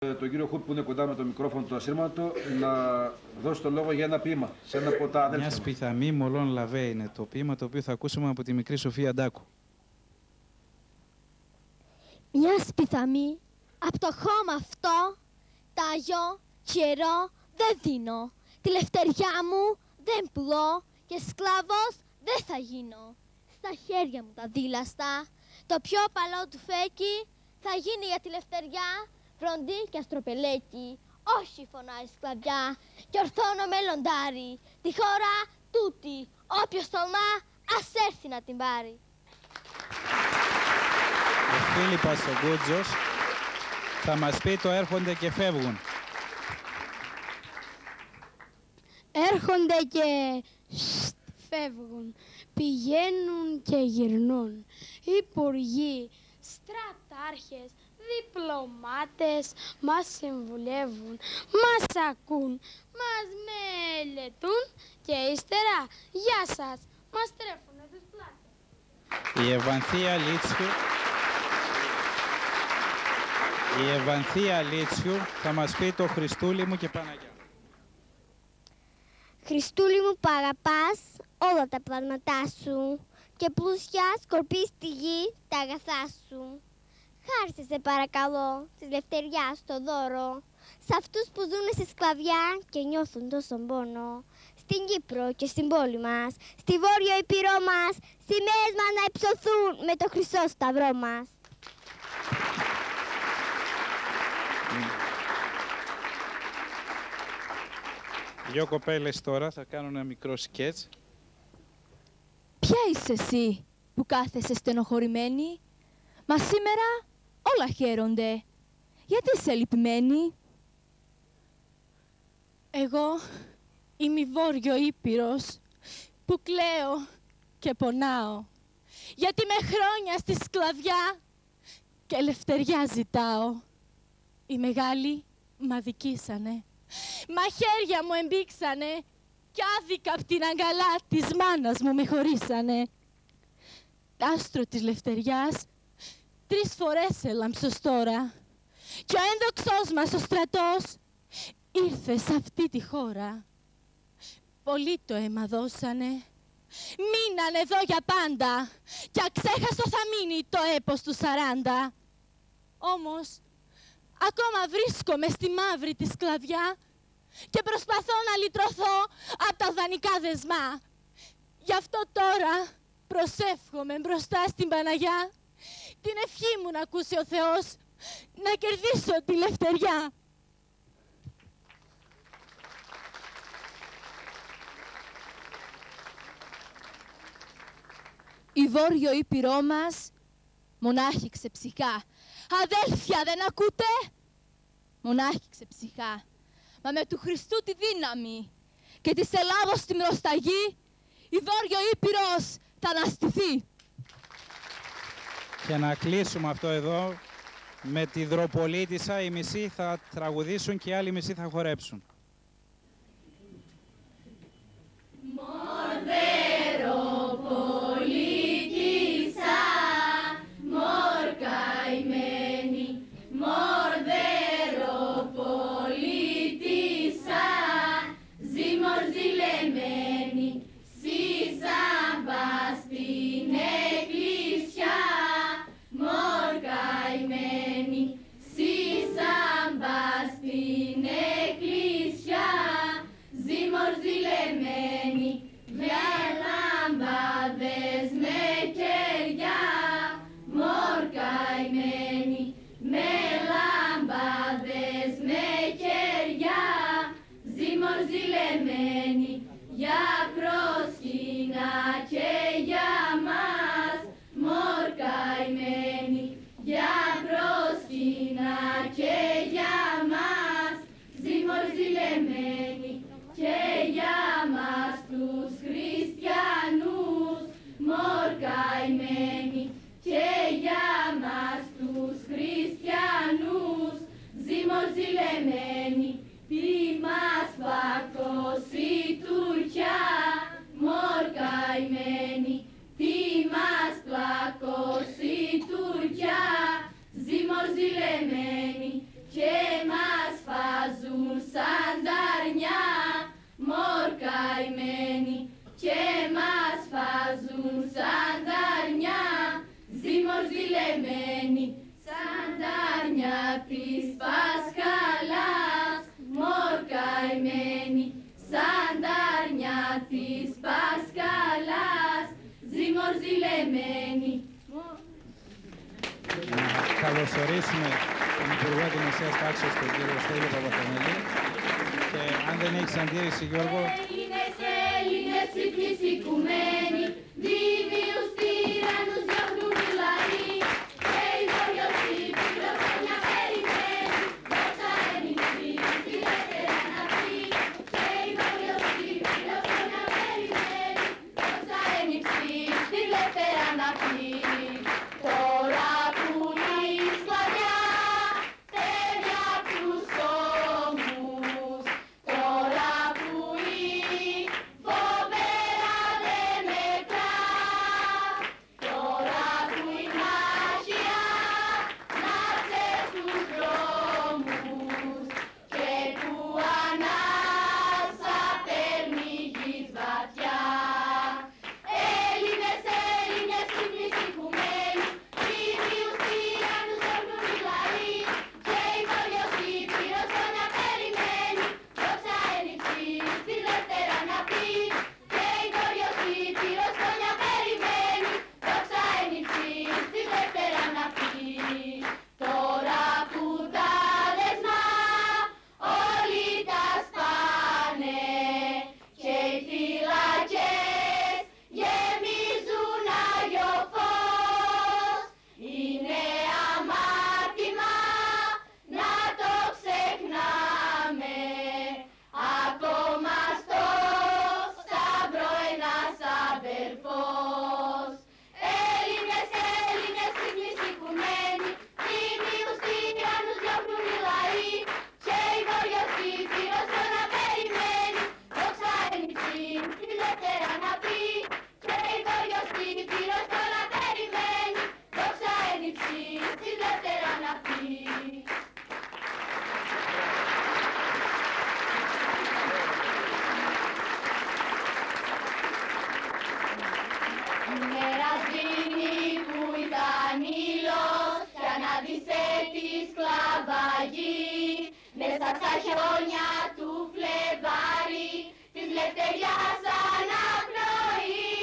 Τον κύριο Χουτ που είναι κοντά με το μικρόφωνο του ασύρματο να δώσει το λόγο για ένα ποίημα σε ένα από τα αδέλφια. Μια σπιθαμή μολόν λαβέ είναι το ποίημα το οποίο θα ακούσουμε από τη μικρή Σοφία Ντάκου. Μια σπιθαμή από το χώμα αυτό τάγιο καιρό δεν δίνω. Τη λευτεριά μου δεν πουλώ και σκλάβος δεν θα γίνω. Στα χέρια μου τα δίλαστα το πιο παλό του φέκι θα γίνει για τη λευτεριά φροντί και αστροπελέκι. Όχι φωνάει σκλαβιά και ορθώνω με λοντάρι. Τη χώρα τούτη όποιος τολμά ας έρθει να την πάρει. Ο Φίλιππας ο Γκούτζος θα μας πει το έρχονται και φεύγουν. Έρχονται και φεύγουν, πηγαίνουν και γυρνούν. Υπουργοί, στρατάρχες, διπλωμάτες μας συμβουλεύουν, μας ακούν, μας μελετούν και ύστερα, γεια σας, μας τρέφουνε τις πλάτες. Η Ευανθία Λίτσιου θα μας πει το Χριστούλη μου και Παναγιά. Χριστούλη μου, που αγαπάς όλα τα πράγματά σου και πλούσια σκορπείς στη γη τα αγαθά σου. Χάρισε σε παρακαλώ της λευτεριάς το δώρο σε αυτούς που ζουν στη σκλαβιά και νιώθουν τόσο πόνο. Στην Κύπρο και στην πόλη μας, στη Βόρειο Ήπειρό μας, σημαίες μας να υψωθούν με το χρυσό σταυρό μας. Δυο κοπέλες τώρα θα κάνουν ένα μικρό σκέτς. Ποια είσαι εσύ που κάθεσαι στενοχωρημένη? Μα σήμερα όλα χαίρονται. Γιατί είσαι λυπημένη? Εγώ είμαι η Βόρειο Ήπειρος που κλαίω και πονάω. Γιατί με χρόνια στη σκλαβιά και ελευθεριά ζητάω. Οι μεγάλοι μ' αδικήσανε. Μαχαίρια μου εμπήξανε κι άδικα απ' την αγκαλά της μάνας μου με χωρίσανε. Τ' άστρο της λευτεριάς 3 φορές έλαμψος τώρα κι ο ένδοξός μας ο στρατός ήρθε σε αυτή τη χώρα. Πολλοί το αίμα δώσανε, μείνανε εδώ για πάντα κι αξέχαστο θα μείνει το έπος του 40. Όμως ακόμα βρίσκομαι στη μαύρη τη σκλαβιά και προσπαθώ να λυτρωθώ από τα δανεικά δεσμά. Γι' αυτό τώρα προσεύχομαι μπροστά στην Παναγιά την ευχή μου να ακούσει ο Θεός να κερδίσω τη λευτεριά. Η Βόρειο Ήπειρό μας μονάχη ξεψυχά. Αδέλφια, δεν ακούτε? Μονάχη ξεψυχά. Μα με του Χριστού τη δύναμη και της Ελλάδος τη μυροσταγή η Βόρειο Ήπειρος θα αναστηθεί. Και να κλείσουμε αυτό εδώ με τη Δροπολίτισσα. Οι μισοί θα τραγουδήσουν και οι άλλοι μισοί θα χορέψουν. Τουρκιά, ζυμορζηλεμένη και Πασχαλάς, μορκαημένη, σαν τα αρνιά της Πασχαλάς, ζυμορζηλεμένη. Να καλωσορίσουμε τον Υπουργό Δημοσίας Τάξης, τον κύριο Στέλιο Παπαθανελή. Και αν δεν έχεις αντίρρηση, Γιώργο... Έλληνες, Έλληνες, ψυχροί σηκουμένοι, δίμιους τύραννους διώχνουν οι λαοί. Και η Βόρειος Ήπειρος χρόνια περιμένει, δόξα ενηξή, στη δεύτερη αναπή. Και η Βόρειος Ήπειρος χρόνια περιμένει, δόξα ενηξή, στη δεύτερη αναπή. Τώρα που η σκλαβιά φεύγει απ' τους ώμους, τώρα που η φοβερά δεν μετρά, τώρα που η μάχια να'ψε στους δρόμους και που ανάσα παίρνει γης βαθιά. Έλληνες, Έλληνες, ξύπνοι σηκουμένοι, δίμιους τύραννους διώχνουν οι λαοί. Και η Βόρειος Ήπειρος χρόνια περιμένει, δόξα ενηξή, στη δεύτερη αναπή. Και η Βόρειος Ήπειρος χρόνια περιμένει, δόξα ενηξή, στη δεύτερη αναπή. Τώρα που τα δεσμά όλοι τα σπάνε και οι φυλακές γεμίζουν Άγιο φως, είναι αμάρτημα να το ξεχνάμε, ακόμα στο σταυρό ένας αδερφός. Έλληνες, Έλληνες, ξύπνοι σηκουμένοι, δίμιους τύραννους διώχνουν οι λαοί. Και η Βόρειος Ήπειρος χρόνια περιμένει, δόξα ενηξή, στη δεύτερη αναπή. Και η Βόρειος Ήπειρος χρόνια περιμένει, δόξα ενηξή, στη δεύτερη αναπή. Μέρα σβήνει που ήταν ήλιος κι ανάδυσε τη σκλαβαγή. Μέσα στα χιόνια του Φλεβάρι της λευτεριάς αναπνοή.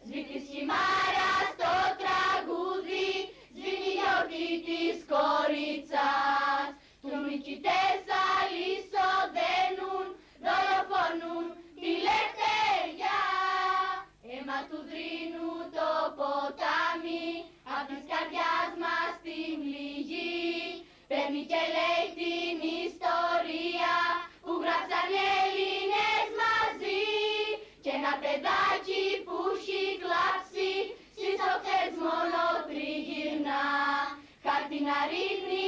Σβήνει σχημάρα στο τραγούδι, σβήνει η γιορτή της κορίτσας. Τους νικητές αλυσοδένουν, δολοφονούν τη λευτεριά. Αίμα του δρύνου το ποτάμι, απ' της καρδιάς μας την πληγή. Παίρνει και λέει την ιστορία που γράψαν οι Έλληνες μαζί. Και ένα παιδάκι που έχει κλάψει στις οχθές μόνο τριγυρνά. Χάρτη να ρίχνει